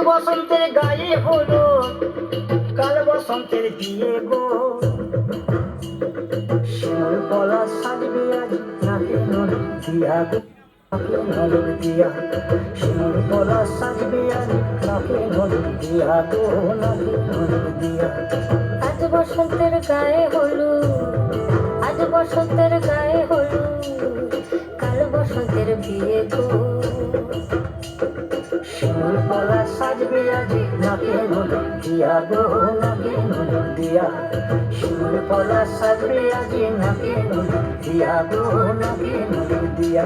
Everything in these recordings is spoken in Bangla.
বসন্তের গায়ে হলো কাল বসন্তের বিয়ে গো শিমুল পলা সাজবে আজ নাকে নলক দিয়া গো নাকে নলক দিয়া শিমুল পলা সাজবে আজ নাকে নলক দিয়া গো নাকে নলক দিয়া আজ বসন্তের গায়ে হলো আজ বসন্তের গায়ে হলো কাল বসন্তের বিয়ে গো শিমুল পলা সাজবে আজ নাকে নলক দিয়া গো নাকে নলক দিয়া শিমুল পলা সাজবে আজ নাকে নলক দিয়া গো নাকে নলক দিয়া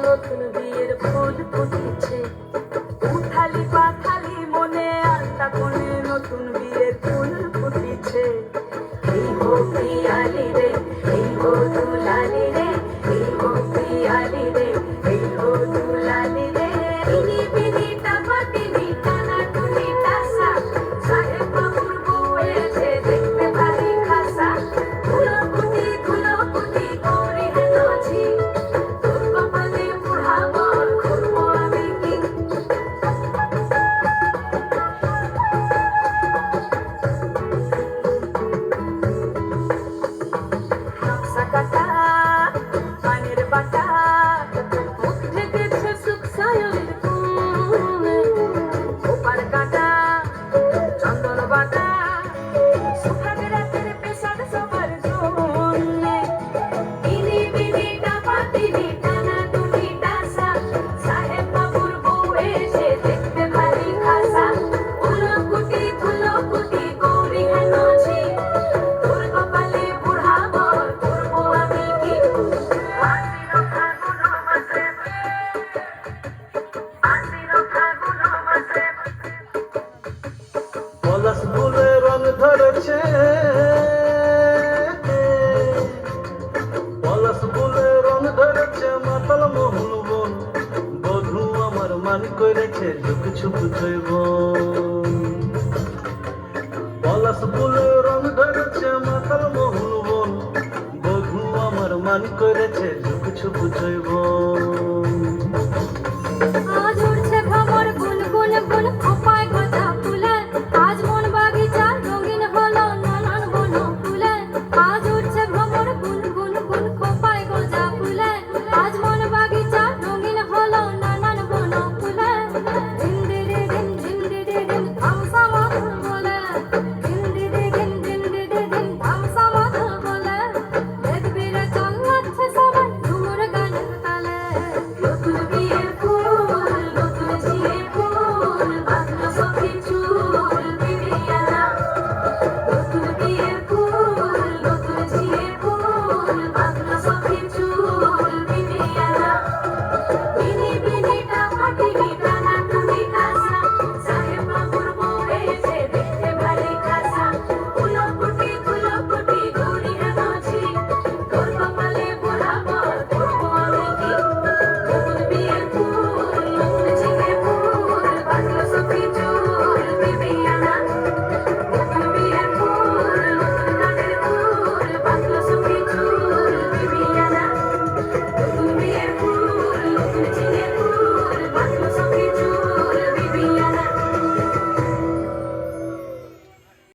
নতুন বিয়ের ফুল ফুটেছে উঠালি পাখালি মনে আলতা কোণে নতুন বিয়ের ফুল ফুটেছে এই গো পিয়ালি রে এই গো দুলালি রে এই গো পিয়ালি রে এই গো দুলালি রে ইনি বিনি টাপাটিনি টানা টুনি টাসা সাহেব বাবুর বউ এসে দেখতে ভারী খাসা ধুলো কুটি গৌরী হেনছি পলাশ ফুলে রং ধরেছে পলাশ ফুলে রং ধরেছে মাতাল মোহন বন বধূ আমার মান করেছে ঝুক ছুপ জৈব পলাশ ফুলে রং ধরেছে মাতাল মোহন বন বধূ আমার মান করেছে ঝুক ছুপ জৈব আজ উঠছে ভ্রমর গুনগুন গুন খোপায়